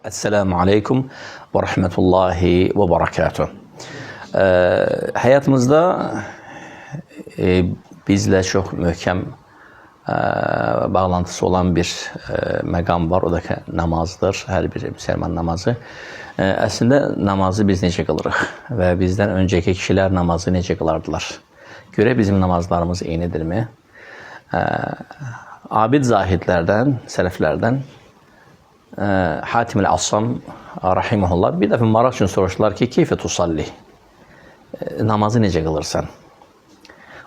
Esselamu Aleyküm ve Rahmetullahi ve Berekatuhu. Hayatımızda bizle çok möhkəm bağlantısı olan bir məqam var. O da ki, namazdır. Hər bir müsəlman namazı. Əslində namazı biz necə qılırıq və bizdən öncəki kişilər namazı necə qılardılar? Görə bizim namazlarımız eynidirmi? Abid zahidlərdən, sələflərdən Hatim el-Assam rahimehullah bir dəfə maraq üçün soruşdular ki, keyfə tusalli? Namazı necə qılırsan?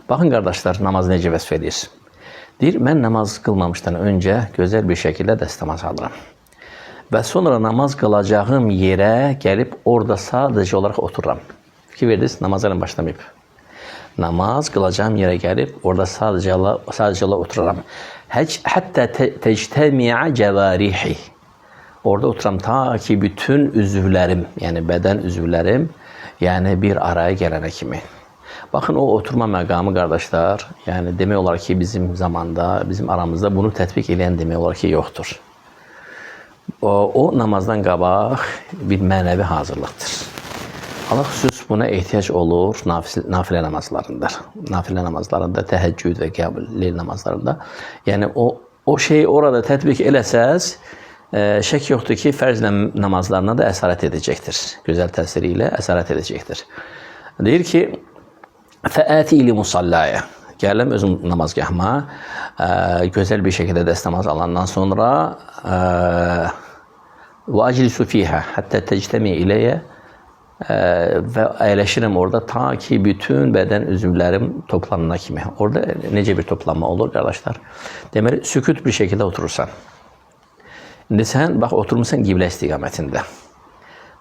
Baxın qardaşlar, namazı necə vəsf edir? Deyir, mən namaz qılmamışdan öncə gözəl bir şəkildə dəstəmaz alıram. Və sonra namaz qılacağım yerə gəlib orada sadəcə olaraq otururam. Fikir verdiniz, namazla başlamayıb. Namaz qılacağım yerə gəlib orada sadəcə oturaram. Hətta tectəmi'a cəvarihi. Orada oturam ta ki bütün üzvlərim, yəni bədən üzvlərim, yəni bir araya gələnə kimi. Baxın, o oturma məqamı qardaşlar, yəni demək olar ki, bizim zamanda, bizim aramızda bunu tətbiq edən demək olar ki, yoxdur. O namazdan qabaq bir mənəvi hazırlıqdır. Allah xüsus buna ehtiyac olur nafilə namazlarında. Nafilə namazlarında, təhəccüd və qiyam-ül-leyl namazlarında. Yəni o şeyi orada tətbiq eləsəz, şək yoxdur ki, fərz namazlarına da əsarət edəcəkdir. Gözəl təsiri ilə əsarət edəcəkdir. Deyir ki, fəəti ili musallaya. Gələm özüm namazgahıma, gözəl bir şəkildə dəstəmaz alandan sonra və aclisu fiyhə, həttə təctəmi iləyə və əyləşirəm orada ta ki bütün bədən üzvlərim toplanana kimi. Orada necə bir toplanma olur qardaşlar? Deməli, sükut bir şəkildə oturursan. İndi sən, bax, oturmuşsan qiblə istiqamətində,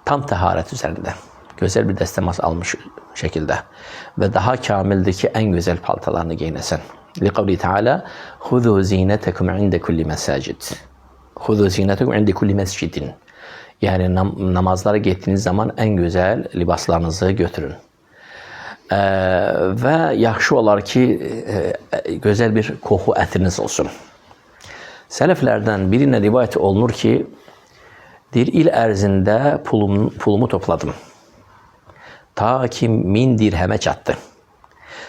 tam təharət üzərində, gözəl bir dəstəmaz almış şəkildə və daha kamildir ki, ən gözəl paltalarını geyinəsən. Liqavli Teala, xudu zinətəkum ində kulli məsəcid. Xudu zinətəkum ində kulli məscidin. Yəni, namazlara getdiyiniz zaman ən gözəl libaslarınızı götürün. Və yaxşı olar ki, gözəl bir qoxu ətriniz olsun. Sələflərdən birinə rivayət olunur ki, deyir, il ərzində pulumu topladım. Ta ki 1000 dirhəmə çatdı.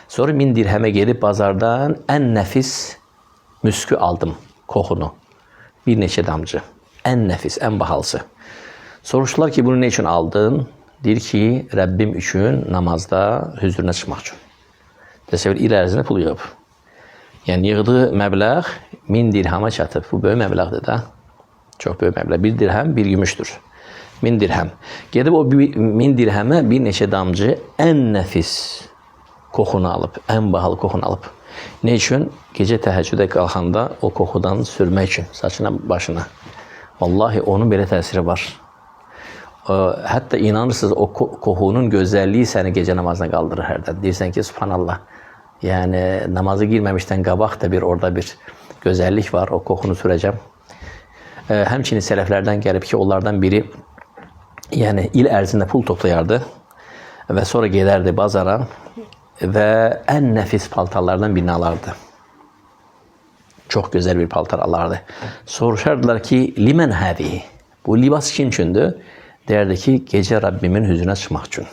Sonra 1000 dirhəmə gedib bazardan ən nəfis müskü aldım, qoxunu. Bir neçə damcı. Ən nəfis, ən bahalısı. Soruşdular ki, bunu ne üçün aldın? Deyir ki, Rəbbim üçün namazda hüzuruna çıxmaq üçün. Təsəvvür, il ərzində pul yığıb. Yəni, yığdığı məbləğ 1000 dirhəmə çatıb. Bu böyük məbləğdir da. Çox böyük məbləğ. Bir dirhəm, bir gümüşdür. 1000 dirhəm. Gedib o 1000 dirhəmə bir neçə damcı ən nəfis qoxunu alıb, ən bahalı qoxunu alıb. Ne üçün? Gecə təhəccüdə qalxanda o qoxudan sürmək üçün, saçına, başına. Vallahi onun belə təsiri var. Hətta inanırsınız, o qoxunun gözəlliyi səni gecə namazına qaldırır hərdən. Deyirsən ki, subhanallah, yəni namazı girməmişdən qabaq da orada bir gözəllik var, o qoxunu sürəcəm. Həmçinin sələflərdən gəlib ki, onlardan biri yəni il ərzində pul toplayardı və sonra gedərdi bazara və ən nəfis paltarlardan birini alardı. Çox gözəl bir paltar alardı. Soruşardılar ki, limən hədihi? Bu libas kim üçündür? Deyərdi ki, gecə Rəbbimin hüzuruna çıxmaq üçün.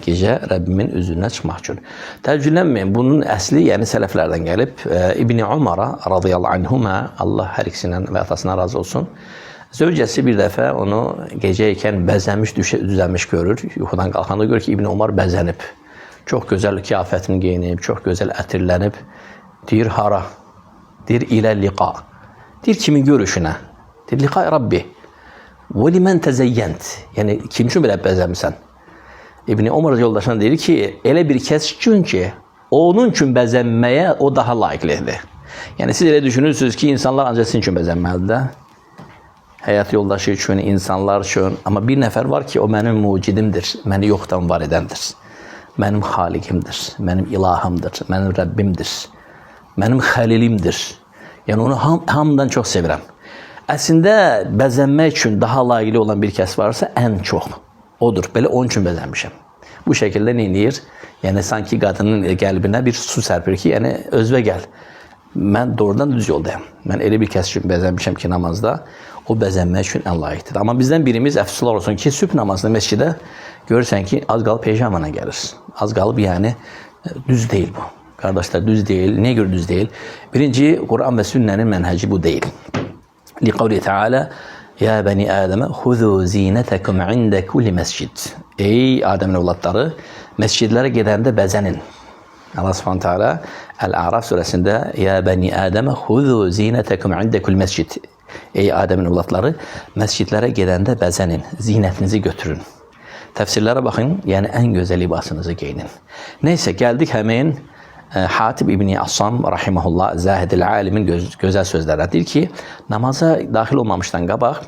Gecə Rəbbimin hüzuruna çıxmaq üçün. Təəccüblənməyin, bunun əsli yəni sələflərdən gəlib. İbn-i Umara radiyallahu anhuma, Allah hər ikisindən və atasına razı olsun. Zövcəsi bir dəfə onu gecə ikən bəzənmiş, düzəlmiş görür. Yuxudan qalxanda görür ki, İbn-i Umar bəzənib. Çox gözəl kıyafətini geyinib, çox gözəl ətirlənib. Deyir, hara? Deyir, ilə liqa. Deyir, kimin görüşünə? Deyir, liqa Rabbi. Və limən təzəyyənt. Yəni, kim üçün belə bəzəmsən? İbn-i Umar yoldaşına deyir ki, elə bir kəs üçün ki, onun üçün bəzənməyə o daha layiqlidir. Yəni, siz elə düşünürsünüz ki, insanlar ancaq sizin üçün bəzənməlidir. Həyat yoldaşı üçün, insanlar üçün. Amma bir nəfər var ki, o mənim mucidimdir, məni yoxdan var edəndir. Mənim xaliqimdir, mənim ilahımdır, mənim Rəbbimdir, mənim xəlilimdir. Yəni, onu hamıdan çox sevirəm. Əslində, bəzənmək üçün daha layiqli olan bir kəs varsa, ən çox odur. Belə onun üçün bəzənmişəm. Bu şəkildə nə edir? Yəni, sanki qadının qəlbinə bir su sərpir ki, yəni, özvə gəl. mən doğrudan düz yoldayım. Mən elə bir kəs üçün bəzənmişəm ki, namazda o bəzənmək üçün ən layiqdir. Amma bizdən birimiz əfsuslar olsun ki, sübh namazında məscidə görürsən ki, az qalıb pejamana gəlir. Az qalıb yəni düz deyil bu. Qardaşlar, düz deyil. Niyə görə düz deyil? Birinci, Quran və sünnənin mənhəci bu deyil. Liqavli Teala Ya bəni Adəmə xuzu zinətəkum ində kulli məscid. Ey Adəmin evlatları, məscidlərə gedəndə bəzənin. Allah Subhanahu Teala Əl-A'raf surəsində Ya bəni Adəmə xuzu zinətəkum ində kulli məscid. Ey Adəmin evlatları, məscidlərə gedəndə bəzənin, zinətinizi götürün. Təfsirlərə baxın, yəni ən gözəl libasınızı geyinin. Neysə, gəldik həmin Hatib İbni Assam rahimehullah Zahidil Alimin gözəl sözlərə. Deyir ki, namaza daxil olmamışdan qabaq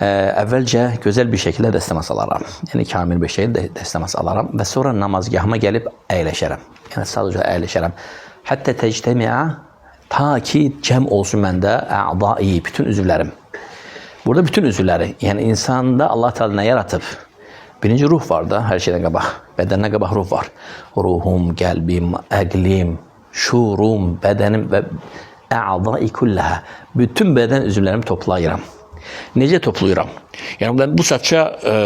əvvəlcə gözəl bir şəkildə dəstəmaz alaram. Yəni kamil bir şəkildə dəstəmaz alaram və sonra namazgahıma gəlib əyləşərəm. Yəni sadəcə əyləşərəm. Hətta təctəmiə, ta ki cəm olsun məndə ə'dai, bütün üzvlərim. Burada bütün üzvləri, yəni insanda Allah Teala nə yaratıb? Birinci ruh var da, hər şeydən qabaq. Bədəndən qabaq ruh var. Ruhum, qəlbim, əqlim, şuurum, bədənim və ə'dai kulləhə. Bütün bədən üzvlərimi toplayıram. Necə toplayıram? Yəni mən bu saatça,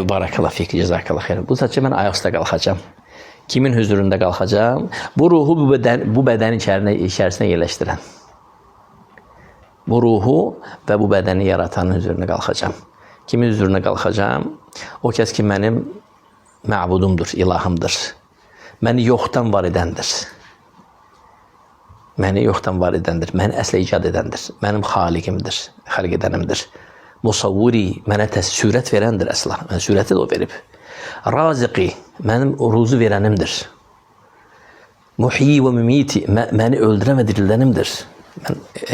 barakallah fik, cezakallah xeyr. Bu saatça mən ayaqüstə qalxacam. Kimin huzurunda qalxacam? Bu ruhu bu bədənin içərisinə yerləşdirən. Bu ruhu və bu bədəni yaratanın huzuruna qalxacam. Kimin huzuruna qalxacam? O kəs ki, mənim məbudumdur, ilahımdır. Məni yoxdan var edəndir. Məni yoxdan var edəndir. Məni əslə icad edəndir. Mənim xaliqimdir, xalq edənimdir. Musavvuri, mənə sürət verəndir əsla. Mənə sürəti də o verib. Raziqi, mənim ruzu verənimdir. Muhyi və mümiti, məni öldürən və dirildənimdir.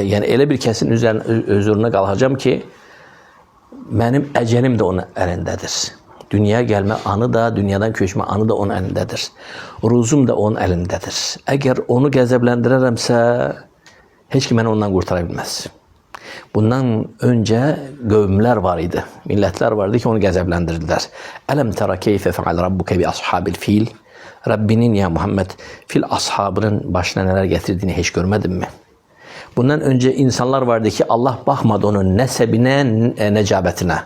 Yəni elə bir kəsin huzuruna qalxacam ki, mənim əcəlim də onun əlindədir. Dünyaya gəlmə anı da, dünyadan köçmə anı da onun əlindədir. Ruzum da onun əlindədir. Əgər onu qəzəbləndirərəmsə, heç ki məni ondan qurtara bilməz. Bundan öncə qövmlər var idi, millətlər vardı ki, onu qəzəbləndirdilər. Ələm tərə keyfə fəal rabbuka bi ashabil fil. Rabbinin, ya Muhammed, fil ashabının başına nələr gətirdiyini heç görmədinmi? Bundan öncə insanlar vardı ki, Allah baxmadı onun nəsəbinə, nəcabətinə.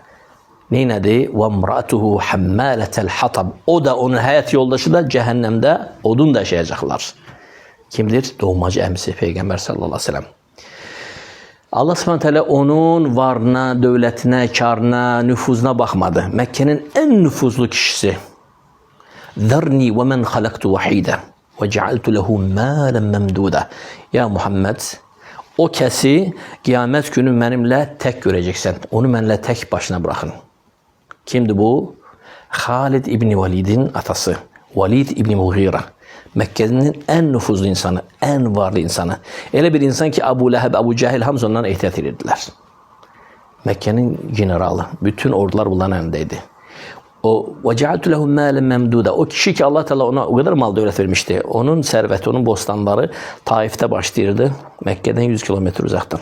Neynədi? وَمْرَأَتُهُ حَمَّالَةَ الْحَطَبِ. O da, onun həyat yoldaşı da cəhənnəmdə odun daşıyacaqlar. Kimdir? Doğmacı əmisi Peyğəmbər sallallahu aleyhi ve sellem. Allah subhanahu teala onun varına, dövlətinə, karına, nüfuzuna baxmadı. Məkkənin ən nüfuzlu kişisi. ذَرْنِي وَمَنْ خَلَقْتُ وَحِيدًا وَجَعَلْتُ لَهُ مَالًا مَمْدُودًا. Ya Muhammed, o kəsi qiyamət günü mənimlə tək görəcəksən. Onu mənimlə tək başına bıraxın. Kimdir bu? Xalid İbni Validin atası. Valid İbni Mughira. Məkkənin ən nüfuzlu insanı, ən varlı insanı. Elə bir insan ki, Abu Ləhəb, Abu Cəhil hamısı ondan ehtiyat edirdilər. Məkkənin generalı. Bütün ordular bunların əlindəydi. O وَجَعَلْتُ لَهُمْ مَالًا مَمْدُودًا. O kişi ki, Allah Teala ona o kadar mal dövlət vermişdi. Onun sərvəti, onun bostanları Taif'te başlayırdı. Məkkədən 100 kilometr uzaqdan.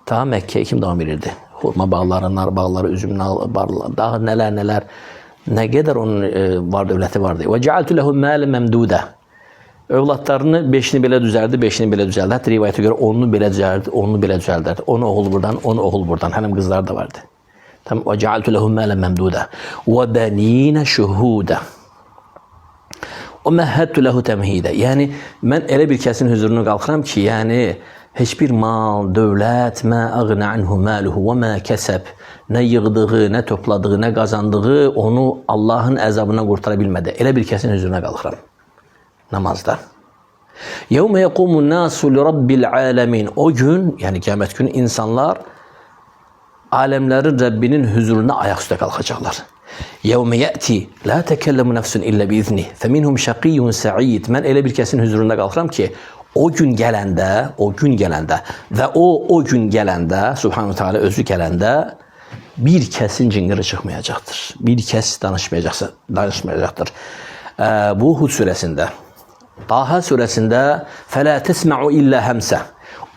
Ta Məkkəyə kim davam edirdi? Hurma bağları, nar bağları, üzüm bağları, daha nələr. Nə qədər onun var dövləti vardı. وَجَعَلْتُ لَهُمْ مَالًا مَمْدُودًا. Övladlarını 5'ini belə düzəldi, 5'ini belə düzəldi. Hətta rivayətə görə 10'unu belə düzəldi, 10'unu belə düzəldirdi. 10 oğul buradan, 10 oğul buradan. Həm qızlar da vardı. Tamam. وَجَعَلْتُ لَهُمْ مَالًا مَمْدُودًا وَبَنِينَ شُهُودًا. O məhhədtü ləhu təmhidə. Yəni, mən elə bir kəsin huzuruna qalxıram ki, yəni, heç bir mal, dövlət, mə əğnə anhu məluhu və mə kəsəb, nə yığdığı, nə topladığı, nə qazandığı onu Allahın əzabına qurtara bilmədi. Elə bir kəsin huzuruna qalxıram. Namazda. Yevmə yəqumun nasu li rabbil aləmin. O gün, yəni qiyamət günü insanlar aləmlərin Rəbbinin huzuruna ayaqüstə qalxacaqlar. Yevmə yəti la təkəlləmu nəfsun illə biizni fəminhum şəqiyyun səid. Mən elə bir kəsin huzurunda qalxıram ki, o gün gələndə və o gün gələndə, Subhanahu Teala özü gələndə bir kəsin cingiri çıxmayacaqdır. Bir kəs danışmayacaqdır. Bu Hud surəsində. Taha surəsində fələ təsmə'u illə həmsə.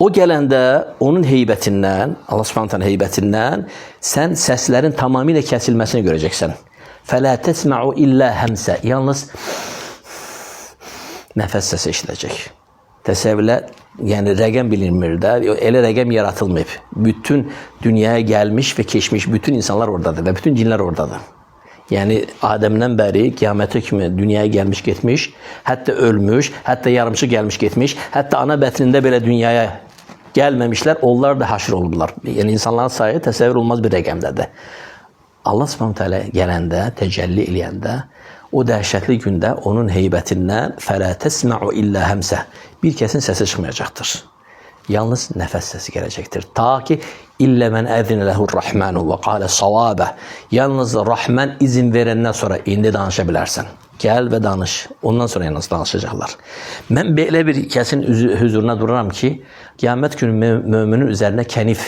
O gələndə onun heybətindən, Allah Subhanahu Teala heybətindən sən səslərin tamamilə kəsilməsini görəcəksən. Fələ təsmə'u illə həmsə. Yalnız nəfəs səsi eşidəcək. təsəvvürlə, yəni rəqəm bilinmir də, elə rəqəm yaratılmayıb. Bütün dünyaya gəlmiş və keçmiş bütün insanlar oradadır və bütün cinlər oradadır. Yəni Adəmdən bəri qiyamətə kimi dünyaya gəlmiş getmiş, hətta ölmüş, hətta yarımçı gəlmiş getmiş, hətta ana bətnində belə dünyaya gəlməmişlər, onlar da haşr olublar. Yəni insanların sayı təsəvvür olmaz bir rəqəmdədir. Allah Subhanahu taala gələndə, təcəlli eləyəndə, o dəhşətli gündə onun heybətindən fələ təsma'u illə həmsə, bir kəsin səsi çıxmayacaqdır. Yalnız nəfəs səsi gələcəkdir. Ta ki illə mən əzinə ləhur-rəhmanu və qalə savabə. Yalnız Rahman izin verəndən sonra indi danışa bilərsən. Gəl və danış. Ondan sonra yalnız danışacaqlar. Mən belə bir kəsin huzuruna dururam ki, qiyamət günü müminin üzərinə kənif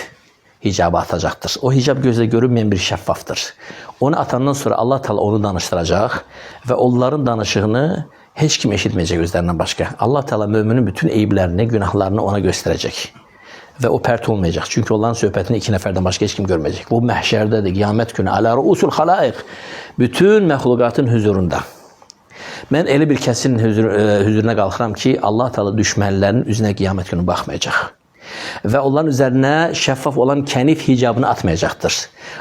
hicabı atacaqdır. O hicab gözlə görünməyən bir şəffafdır. Onu atandan sonra Allah Teala onu danışdıracaq və onların danışığını heç kim eşitməyəcək özlərindən başqa. Allah Teala müminin bütün eyblərini, günahlarını ona göstərəcək. Və o pərt olmayacaq. Çünki onların söhbətini iki nəfərdən başqa heç kim görməyəcək. Bu məhşərdədir, qiyamət günü. Alə ruusul xalaiq. Bütün məxluqatın huzurunda. Mən elə bir kəsin huzuruna qalxıram ki, Allah Teala düşmənlərinin üzünə qiyamət günü baxmayacaq. Və onların üzərinə şəffaf olan kənif hicabını atmayacaqdır.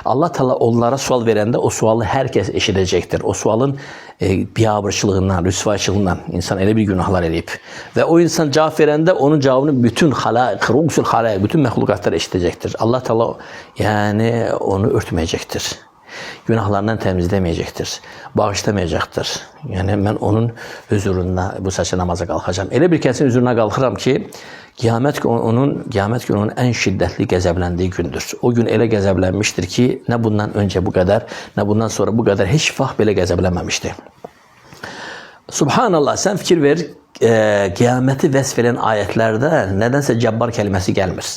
Allah Teala onlara sual verəndə o sualı hər kəs eşidəcəkdir. O sualın biabırçılığından, rüsvayçılığından insan elə bir günahlar eləyib. Və o insan cavab verəndə onun cavabını bütün xalaiq, ruusul xalaiq, bütün məxluqatlar eşidəcəkdir. Allah Teala yəni onu örtməyəcəkdir. Günahlarından təmizləməyəcəkdir, bağışlamayacaqdır. Yəni mən onun huzuruna bu saçı namaza qalxacam. Elə bir kəsin huzuruna qalxıram ki, qiyamət günü onun ən şiddətli qəzəbləndiyi gündür. O gün elə qəzəblənmişdir ki, nə bundan öncə bu qədər, nə bundan sonra bu qədər heç vaxt belə qəzəblənməmişdi. Subhanallah, sən fikir ver, qiyaməti vəsf edən ayətlərdə nədənsə cəbbar kəlməsi gəlmir.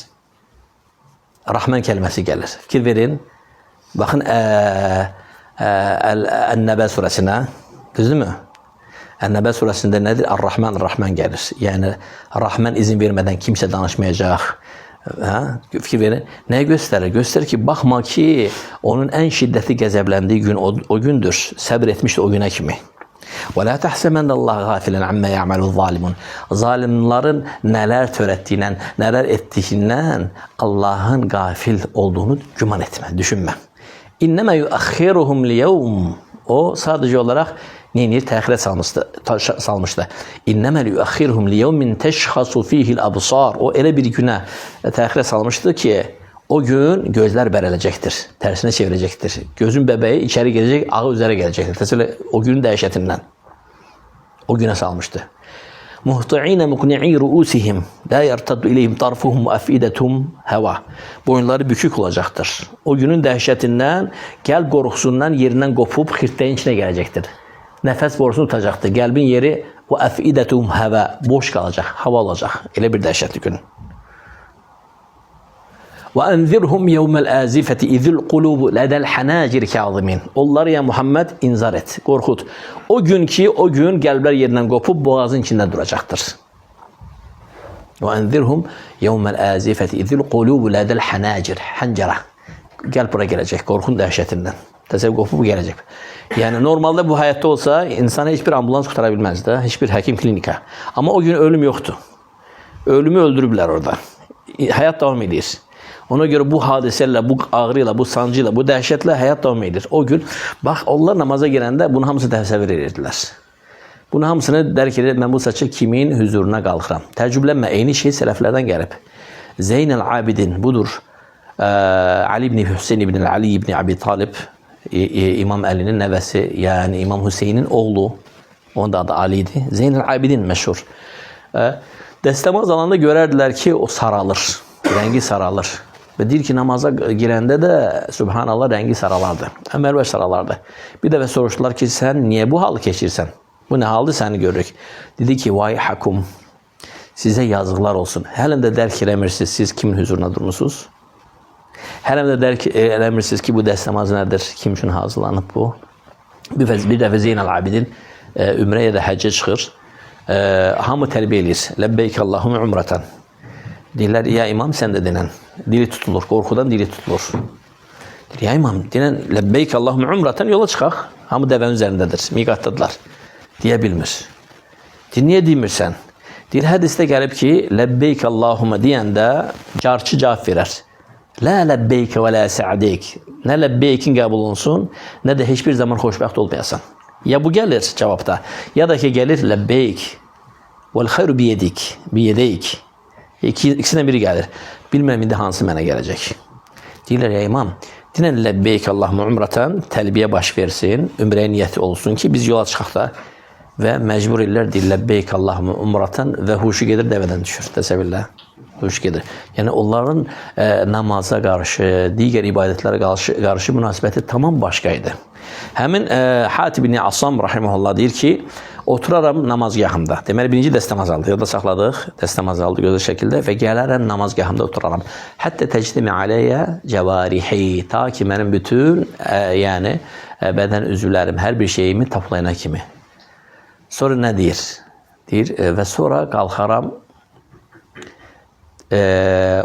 Rahman kəlməsi gəlir. Fikir verin. Baxın Ən-Nəbə surəsinə, düzdürmü? Ən-Nəbə surəsində nədir? Ar-Rahman, Rahman gəlir. Yəni, Rahman izin vermədən kimsə danışmayacaq. Fikir verin. Nəyə göstərir? Göstərir ki, baxma ki, onun ən şiddətli qəzəbləndiyi gün o gündür. Səbr etmişdi o günə kimi. وَلَا تَحْسَمَنَّ اللّٰهَ غَافِلًا عَمَّا يَعْمَلُ الظَّالِمُونَ. Zalimlərin nələr törətdiyindən, nələr etdiyindən Allahın qafil olduğunu güman etmə, düşünmə. İnnəmə yuəxxiruhum liyevm. O sadəcə olaraq neyini təxirə salmışdı. İnnəmə yuəxxiruhum liyevmin təşxasu fihil absar. O elə bir günə təxirə salmışdı ki, o gün gözlər bərələcəkdir, tərsinə çevirəcəkdir. Gözün bəbəyi içəri gələcək, ağı üzərə gələcəkdir. Təsəvvür o günün dəhşətindən. O günə salmışdı. Muhti'inə muqni'i ruusihim la yartaddu ileyhim tarfuhum və əfidetum həva. Boyunları bükük olacaqdır. O günün dəhşətindən, qəlb qorxusundan yerindən qopub xirtləyin içinə gələcəkdir. Nəfəs borusunu tutacaqdır. Qəlbin yeri və əfidetum həva, boş qalacaq, hava olacaq. Elə bir dəhşətli gün. وَاَنْذِرْهُمْ يَوْمَ الْآزِفَةِ اِذِ الْقُلُوبُ لَدَى الْحَنَاجِرِ كَاظِمِينَ. Onları ya Muhammed inzar et, qorxut. O gün ki, o gün qəlblər yerindən qopub boğazın içində duracaqdır. وَاَنْذِرْهُمْ يَوْمَ الْآزِفَةِ اِذِ الْقُلُوبُ لَدَى الْحَنَاجِرِ. Həncərə. Qəlb bura gələcək, qorxun dəhşətindən. Təsəvvür qopub gələcək. Yəni normalda bu həyatda olsa, insana heç bir ambulans qutara bilməz də, heç bir həkim klinika. Amma o gün ölüm yoxdur. Ölümü öldürüblər orada. Həyat davam edir. Ona görə bu hadisələrlə, bu ağrıyla, bu sancıyla, bu dəhşətlə həyat davam edir. O gün, bax, onlar namaza gələndə bunu hamısı təsəvvür edirdilər. Bunu hamısını dərk edir, mən bu saçı kimin huzuruna qalxıram. Təəccüblənmə, eyni şey sələflərdən gəlib. Zeynəl Abidin budur. Ali ibn Hüseyin ibn Ali ibn Abi Talib, İmam Əlinin nəvəsi, yəni İmam Hüseynin oğlu, onun da adı Ali idi. Zeynəl Abidin məşhur. Dəstəmaz alanda görərdilər ki, o saralır, rəngi saralır. Və deyir ki, namaza girəndə də, Subhanallah, rəngi saralardı. Əməlvə saralardı. Bir dəfə soruşdular ki, sən niyə bu halı keçirsən? Bu nə haldır səni görürük? Dedi ki, vay hakum, sizə yazıqlar olsun. Hələm də dərk eləmirsiniz, siz kimin huzuruna durmusunuz? Hələm də dərk eləmirsiniz ki, bu dəstəmaz nədir? Kim üçün hazırlanıb bu? Bir dəfə Zeynəl Abidin ümrəyə də həccə çıxır. Hamı tərbiyə edir. Ləbbeyk Allahumə umratan. Deyirlər, ya imam, sən də denən. Dili tutulur, qorxudan dili tutulur. Deyir, ya imam, denən, ləbbeyk Allahumə umratan, yola çıxaq. Hamı dəvənin üzərindədir, miqatdadılar. Deyə bilmir. Deyir, niyə demirsən? Deyir, hədisdə gəlib ki, ləbbeyk Allahumma deyəndə carçı cavab verər. Lə ləbbeyk və lə sə'deyk. Nə ləbbeykin qəbul olunsun, nə də heç bir zaman xoşbəxt olmayasan. Ya bu gəlir cavabda, ya da ki gəlir ləbbeyk vəl xeyru biyedeyk. İkisindən biri gəlir. Bilmirəm indi hansı mənə gələcək. Deyirlər, ya imam, dinən ləbbeyk Allahumma umratan, təlbiyə baş versin, ümrəyə niyyəti olsun ki, biz yola çıxaq da və məcbur edirlər, deyir ləbbeyk Allahumma umratan və huşu gedir, dəvədən düşür. Təsəvvürlə. Hoş gedir. Yəni onların namaza qarşı, digər ibadətlərə qarşı münasibəti tamam başqa idi. Həmin Hatib ibn Asam rahimehullah deyir ki, oturaram namazgahımda. Deməli birinci dəstəmaz aldı. Yolda saxladıq, dəstəmaz aldı gözəl şəkildə və gələrəm namazgahımda oturaram. Hətta təctimi aləyə cəvarihi, ta ki mənim bütün yəni bədən üzvlərim, hər bir şeyimi toplayana kimi. Sonra nə deyir? Deyir və sonra qalxaram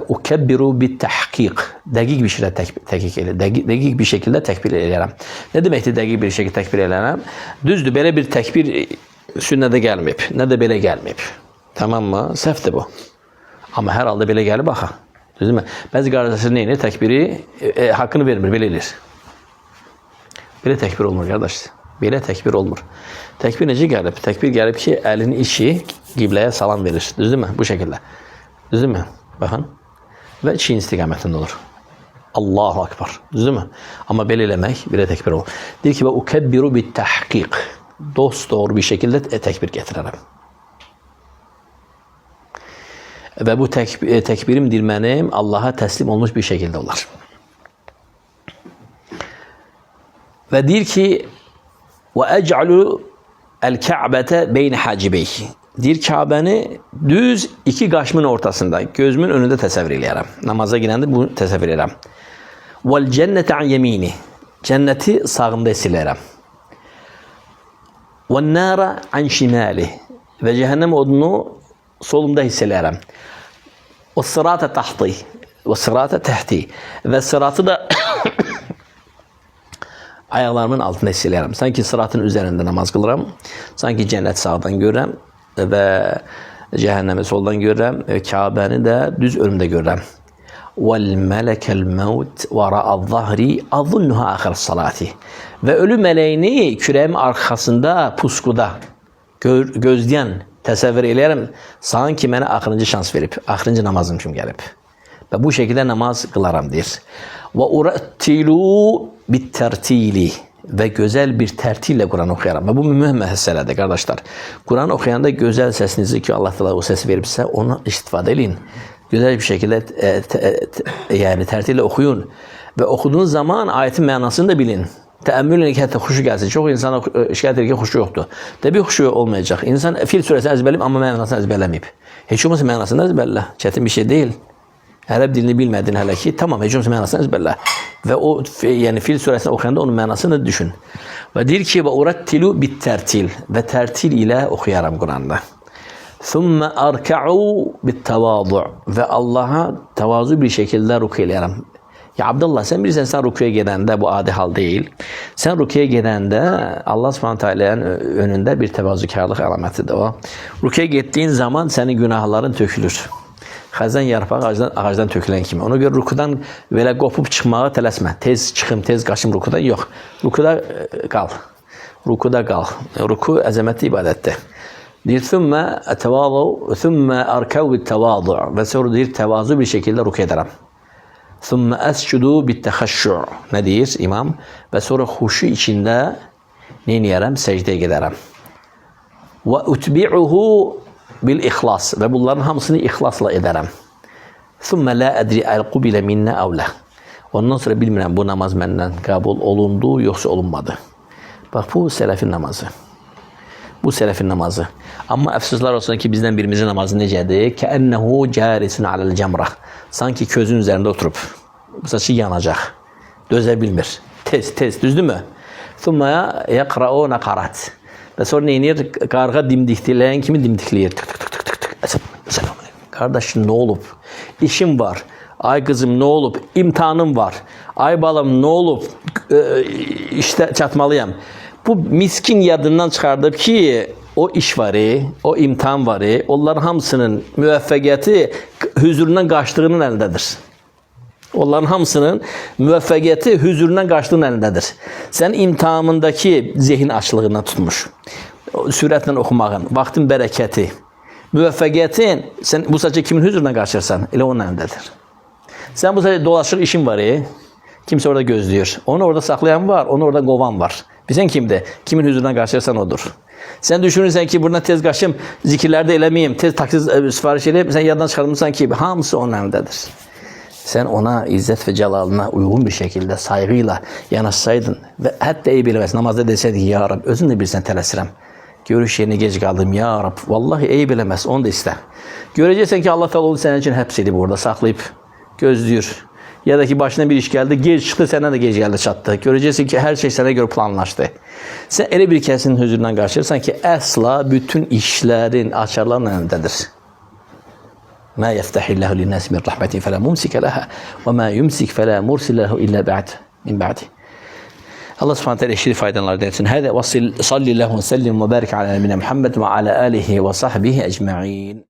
ukebbiru bit-tahqiq. Dəqiq bir şəkildə dəqiq bir şəkildə təkbir edirəm. Nə deməkdir dəqiq bir şəkildə təkbir edirəm? Düzdür, belə bir təkbir sünnədə gəlməyib, nə də belə gəlməyib. Tamam mı? Səhvdir bu. Amma hər halda belə gəlib axa. Düzdürmü? Bəzi qardaşlar nə edir? Təkbiri haqqını vermir, belə edir. Belə təkbir olmur qardaş. Belə təkbir olmur. Təkbir necə gəlib? Təkbir gəlib ki, əlini içi qibləyə salam verir. Düzdürmü? Bu şəkildə. Düzdürmü? Baxın. Və çiyin istiqamətində olur. Allahu Akbar. Düzdürmü? Amma belə eləmək, belə təkbir olur. Deyir ki, və ukebbiru bit-tahqiq. Dost doğru bir şəkildə təkbir gətirərəm. Və bu təkbirim deyir mənim Allaha təslim olmuş bir şəkildə olar. Və deyir ki, və əc'alu el-kə'bətə beyn hacibeyhi. Deyir, Kəbəni düz iki qaşımın ortasında, gözümün önündə təsəvvür eləyərəm. Namaza girəndə bunu təsəvvür eləyərəm. Vəl cənnətə an yemini. Cənnəti sağımda hiss eləyərəm. Vəl nara an şimali. Və cəhənnəm odunu solumda hiss eləyərəm. Və sıratə tahti. Və sıratə təhti. Və sıratı da ayaqlarımın altında hiss eləyərəm. Sanki sıratın üzərində namaz qılıram. Sanki cənnət sağdan görürəm. Və cəhənnəmi soldan görürəm, Kəbəni də düz önümdə görürəm. وَالْمَلَكَ الْمَوْتِ وَرَأَ الظَّهْرِ أَظُنُّهَا آخِرَ الصَّلَاتِ. Və ölü mələyini kürəyimin arxasında, puskuda gözləyən təsəvvür eləyərəm, sanki mənə axırıncı şans verib, axırıncı namazım kimi gəlib. Və bu şəkildə namaz qılaram, deyir. وَاُرَتِّلُ بِالتَّرْتِيلِ. Və gözəl bir tərtillə Quran oxuyaram. Və bu mühüm məsələdir, qardaşlar. Quran oxuyanda gözəl səsinizi ki, Allah təala o səsi veribsə, onu istifadə edin. Gözəl bir şəkildə yəni tərtillə oxuyun. Və oxuduğunuz zaman ayetin mənasını da bilin. Təəmmül edin ki, hətta xuşu gəlsin. Çox insan şikayət edir ki, xuşu yoxdur. Təbii xuşu olmayacaq. İnsan Fil surəsini əzbərləyib, amma mənasını əzbərləməyib. Heç olmasa mənasını əzbərlə. Çətin bir şey deyil. Ərəb dilini bilmədin hələ ki, tamam, heç olmasa mənasını əzbərlə. Və o, yəni Fil surəsini oxuyanda onun mənasını düşün. Və deyir ki, və urattilu bit-tərtil. Və tərtil ilə oxuyaram Quranda. Thumma arka'u bit-tavadu. Və Allaha təvazu bir şəkildə ruku eləyərəm. Ya Abdullah, sən bilirsən, sən rukuya gedəndə, bu adi hal deyil. Sən rukuya gedəndə Allah Subhanahu önündə bir təvazükarlıq əlamətidir o. Rukuya getdiyin zaman sənin günahların tökülür. Xəzən yarpağı ağacdan tökülən kimi. Ona görə rukudan belə qopub çıxmağa tələsmə. Tez çıxım, tez qaçım rukudan yox. Rukuda qal. Rukuda qal. Ruku əzəmətli ibadətdir. Deyir, thumma təvadu, thumma arkau bit-təvadu. Və sonra deyir, təvazu bir şəkildə ruku edərəm. Thumma əscudu bit-təxəşşu. Nə deyir imam? Və sonra xuşu içində neyniyərəm? Səcdəyə gedərəm. Və utbi'uhu bil-ixlas. Və bunların hamısını ixlasla edərəm. Thumma la ədri əl-qubilə minnə əvlə. Ondan sonra bilmirəm, bu namaz məndən qəbul olundu, yoxsa olunmadı. Bax, bu sələfin namazı. Bu sələfin namazı. Amma əfsuslar olsun ki, bizdən birimizin namazı necədir? Kəənnəhu cərisin aləl-cəmrə. Sanki közün üzərində oturub. Bu saçı yanacaq. Dözə bilmir. Tez, düzdürmü? Thumma yəqra'u nəqarat. Və sonra neynir? Qarğa dimdikləyən kimi dimdikləyir. Qardaş, nə olub? İşim var. Ay qızım, nə olub? İmtihanım var. Ay balam, nə olub? İşte çatmalıyam. Bu miskin yadından çıxardıb ki, o iş var, o imtihan var, onların hamısının müvəffəqiyyəti hüzurundan qaçdığının əlindədir. Onların hamısının müvəffəqiyyəti hüzurundan qaçdığının əlindədir. Sən imtihamındakı zehin açlığından tutmuş, sürətlə oxumağın, vaxtın bərəkəti, müvəffəqiyyətin, sən bu sadəcə kimin hüzurundan qaçırsan, elə onun əlindədir. Sən bu sadəcə dolaşıq işin var, kimsə orada gözləyir. Onu orada saxlayan var, onu orada qovan var. Bilsən kimdir? Kimin hüzurundan qaçırsan odur. Sən düşünürsən ki, buradan tez qaçım, zikirlərdə eləməyim, tez taksi sifariş edeyim, sən yaddan çıxarmırsan ki, hamısı onun əlindədir. Sən ona izzət və cəlalına uyğun bir şəkildə, sayğıyla yanaşsaydın və hətta eyb eləməz, namazda desəydin, ya Rab, özün də bilsən tələsirəm. Görüş yerinə gec qaldım, ya Rab, vallahi eyb eləməz, onu da istə. Görəcəksən ki, Allah təala onu sənin üçün həbs edib orada, saxlayıb, gözləyir. Ya da ki, başına bir iş gəldi, gec çıxdı, səndən də gec gəldi, çatdı. Görəcəksən ki, hər şey sənə görə planlaşdı. Sən elə bir kəsin hüzurundan qaçırsan ki, əsla bütün işlərin, açarların əlindədir. مَا يَفْتَحِ اللّٰهُ لِلنَّاسِ مِنْ رَحْمَةٍ فَلَا مُمْسِكَ لَهَا وَمَا يُمْسِكْ فَلَا مُرْسِلَ لَهُ إِلَّا مِنْ بَعْدِهِ. Allah Subhanahu teala eşli faydalardan etsin. Hadi sallallahu ve sellem ve barik ala nebine Muhammed ve ala alihi ve sahbihi ecma'in.